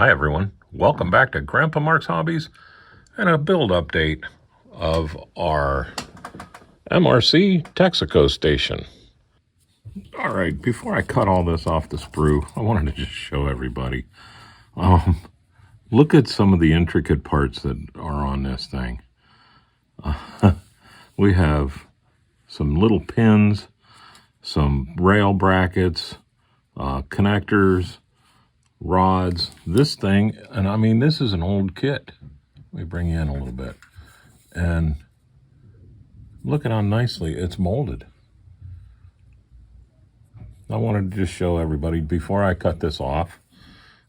Hi everyone, welcome back to Grandpa Mark's Hobbies and a build update of our MRC Texaco station. Alright, before I cut all this off the sprue, I wanted to just show everybody. Look at some of the intricate parts that are on this thing. We have some little pins, some rail brackets, connectors, rods, this thing, and I mean, this is an old kit. Let me bring you in a little bit. And look at how nicely it's molded. I wanted to just show everybody, before I cut this off,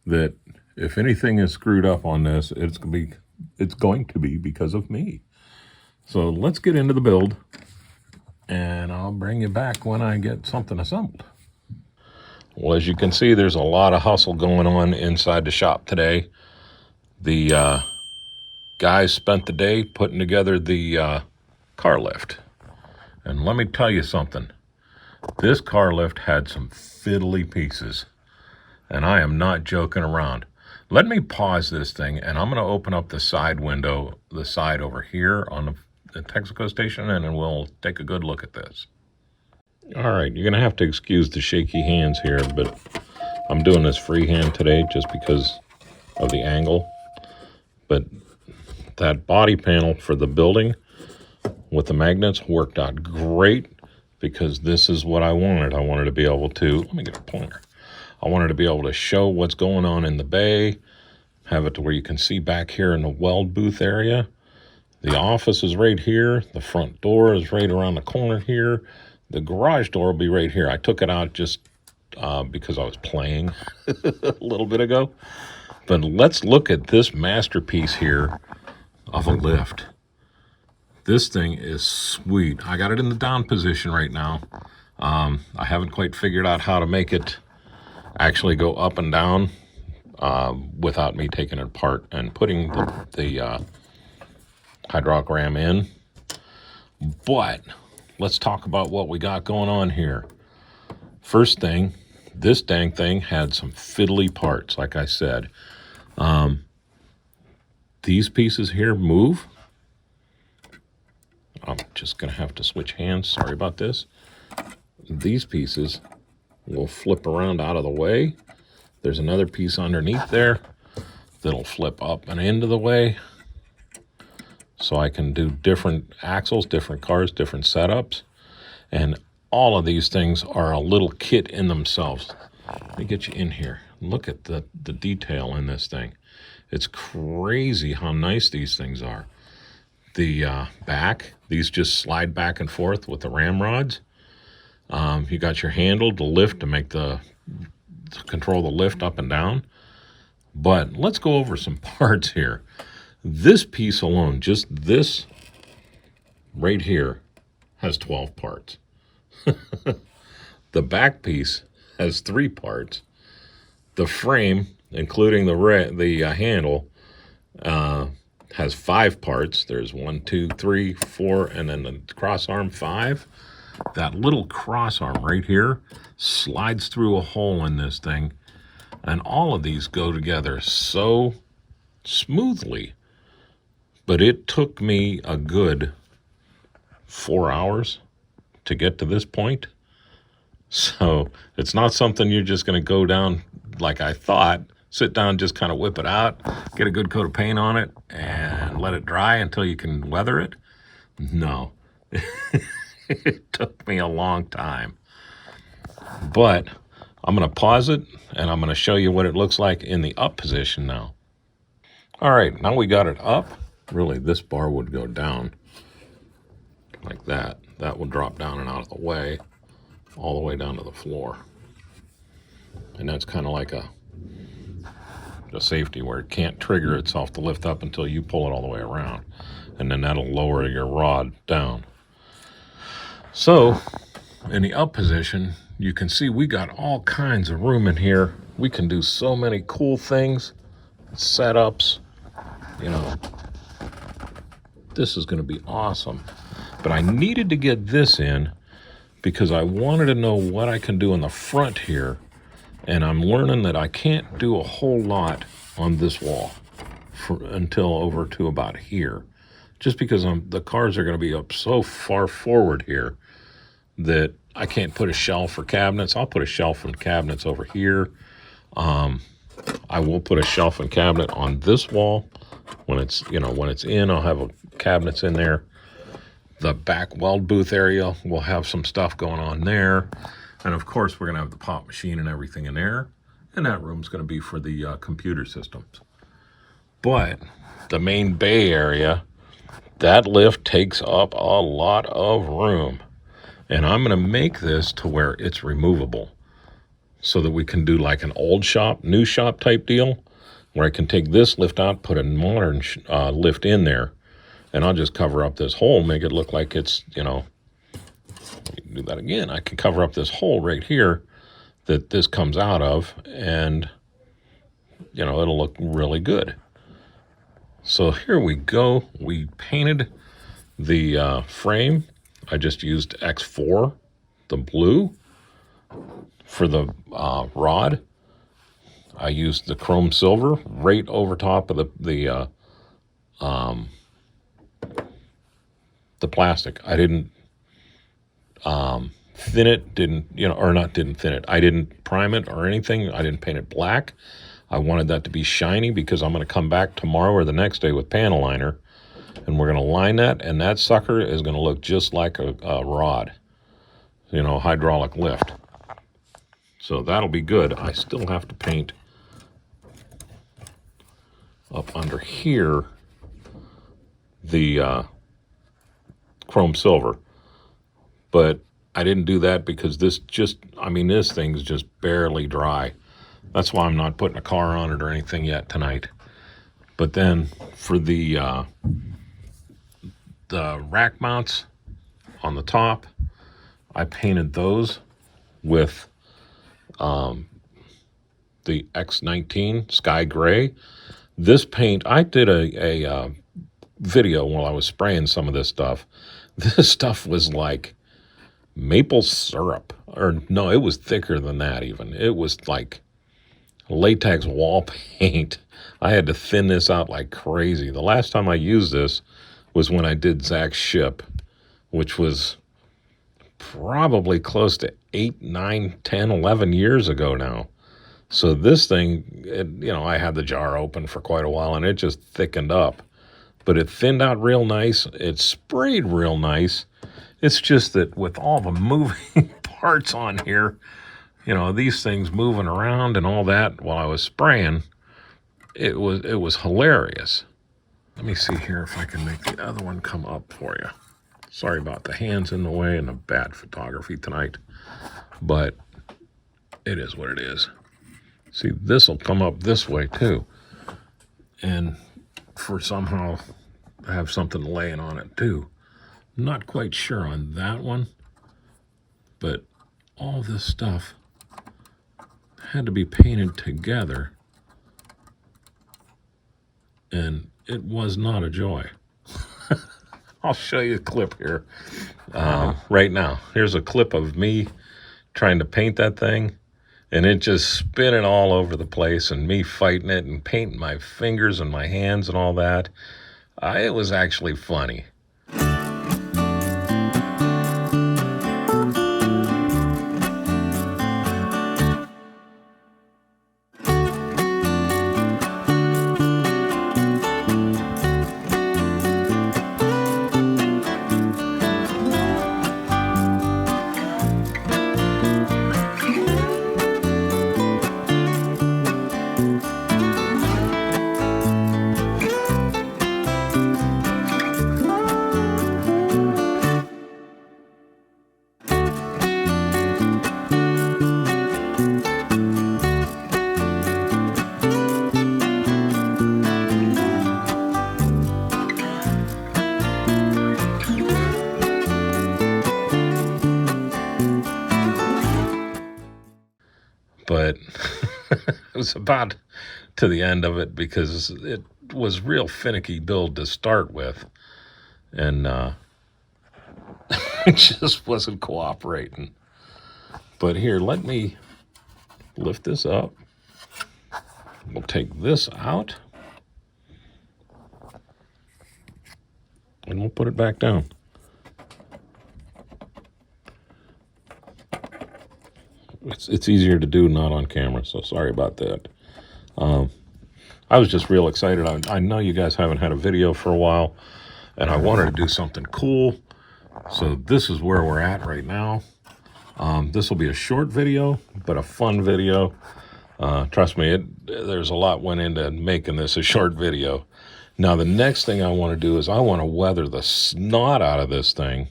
that if anything is screwed up on this, it's going to be because of me. So let's get into the build, and I'll bring you back when I get something assembled. Well, as you can see, there's a lot of hustle going on inside the shop today. The guys spent the day putting together the car lift. And let me tell you something. This car lift had some fiddly pieces. And I am not joking around. Let me pause this thing, and I'm going to open up the side window, the side over here on the Texaco station, and then we'll take a good look at this. All right, you're going to have to excuse the shaky hands here, but I'm doing this freehand today just because of the angle. But that body panel for the building with the magnets worked out great because this is what I wanted. I wanted to be able to, let me get a pointer. I wanted to be able to show what's going on in the bay, have it to where you can see back here in the weld booth area. The office is right here. The front door is right around the corner here. The garage door will be right here. I took it out just because I was playing a little bit ago. But let's look at this masterpiece here of a lift. This thing is sweet. I got it in the down position right now. I haven't quite figured out how to make it actually go up and down without me taking it apart and putting the hydraulic ram in. But let's talk about what we got going on here. First thing, this dang thing had some fiddly parts, like I said. These pieces here move. I'm just going to have to switch hands. Sorry about this. These pieces will flip around out of the way. There's another piece underneath there that'll flip up and into the way. So I can do different axles, different cars, different setups. And all of these things are a little kit in themselves. Let me get you in here. Look at the detail in this thing. It's crazy how nice these things are. The back, these just slide back and forth with the ramrods. You got your handle to lift to control the lift up and down. But let's go over some parts here. This piece alone, just this right here, has 12 parts. The back piece has 3 parts. The frame, including the handle, has 5 parts. There's 1, 2, 3, 4, and then the cross arm 5. That little cross arm right here slides through a hole in this thing, and all of these go together so smoothly. But it took me a good 4 hours to get to this point. So it's not something you're just going to go down like I thought. Sit down, just kind of whip it out, get a good coat of paint on it, and let it dry until you can weather it. No. It took me a long time. But I'm going to pause it, and I'm going to show you what it looks like in the up position now. All right, now we got it up. Really, this bar would go down like that. That would drop down and out of the way, all the way down to the floor. And that's kind of like a safety where it can't trigger itself to lift up until you pull it all the way around. And then that'll lower your rod down. So, in the up position, you can see we got all kinds of room in here. We can do so many cool things, setups, you know. This is going to be awesome. But I needed to get this in because I wanted to know what I can do in the front here. And I'm learning that I can't do a whole lot on this wall until over to about here, just because the cars are going to be up so far forward here that I can't put a shelf or cabinets. I'll put a shelf and cabinets over here. I will put a shelf and cabinet on this wall when it's in. I'll have cabinets in there. The back weld booth area will have some stuff going on there, and of course we're going to have the pop machine and everything in there. And that room's going to be for the computer systems. But the main bay area, that lift takes up a lot of room. And I'm going to make this to where it's removable so that we can do like an old shop, new shop type deal, where I can take this lift out, put a modern lift in there, and I'll just cover up this hole, make it look like it's, let me do that again. I can cover up this hole right here that this comes out of, and it'll look really good. So here we go. We painted the frame. I just used X4, the blue, for the rod. I used the chrome silver right over top of the plastic. I didn't thin it, didn't thin it. I didn't prime it or anything. I didn't paint it black. I wanted that to be shiny because I'm going to come back tomorrow or the next day with panel liner, and we're going to line that, and that sucker is going to look just like a rod, hydraulic lift. So that'll be good. I still have to paint up under here the chrome silver, but I didn't do that because this thing's just barely dry. That's why I'm not putting a car on it or anything yet tonight. But then for the rack mounts on the top, I painted those with the X19 Sky Gray. This paint, I did a video while I was spraying some of this stuff. This stuff was like maple syrup, or no, it was thicker than that even. It was like latex wall paint. I had to thin this out like crazy. The last time I used this was when I did Zach's ship, which was probably close to 8, 9, 10, 11 years ago now. So this thing, I had the jar open for quite a while and it just thickened up. But it thinned out real nice. It sprayed real nice. It's just that with all the moving parts on here, these things moving around and all that while I was spraying, it was hilarious. Let me see here if I can make the other one come up for you. Sorry about the hands in the way and the bad photography tonight, but it is what it is. See, this will come up this way too. And for somehow have something laying on it too. Not quite sure on that one, but all this stuff had to be painted together, and it was not a joy. I'll show you a clip here right now. Here's a clip of me trying to paint that thing, and it just spinning all over the place, and me fighting it and painting my fingers and my hands and all that. It was actually funny. But it was about to the end of it because it was real finicky build to start with, and it just wasn't cooperating. But here, let me lift this up We'll take this out. And we'll put it back down. It's easier to do not on camera, so sorry about that. I was just real excited. I know you guys haven't had a video for a while, and I wanted to do something cool. So this is where we're at right now. This will be a short video, but a fun video. Trust me, there's a lot went into making this a short video. Now, the next thing I want to do is I want to weather the snot out of this thing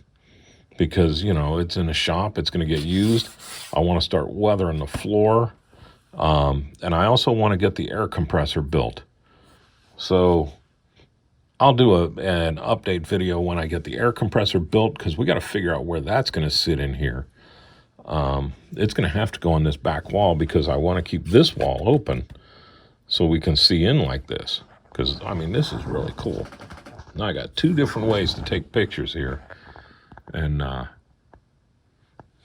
because, you know, it's in a shop. It's going to get used. I want to start weathering the floor. And I also want to get the air compressor built. So I'll do an update video when I get the air compressor built because we got to figure out where that's going to sit in here. It's going to have to go on this back wall because I want to keep this wall open so we can see in like this. Because, I mean, this is really cool. Now I got 2 different ways to take pictures here. And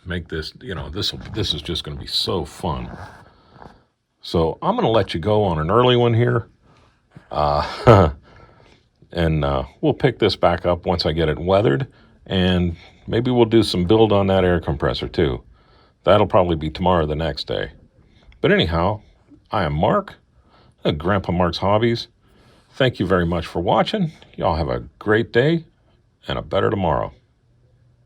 make this, you know, this is just going to be so fun. So I'm going to let you go on an early one here. And we'll pick this back up once I get it weathered. And maybe we'll do some build on that air compressor too. That'll probably be tomorrow or the next day. But anyhow, I am Mark, Grandpa Mark's Hobbies. Thank you very much for watching. Y'all have a great day and a better tomorrow.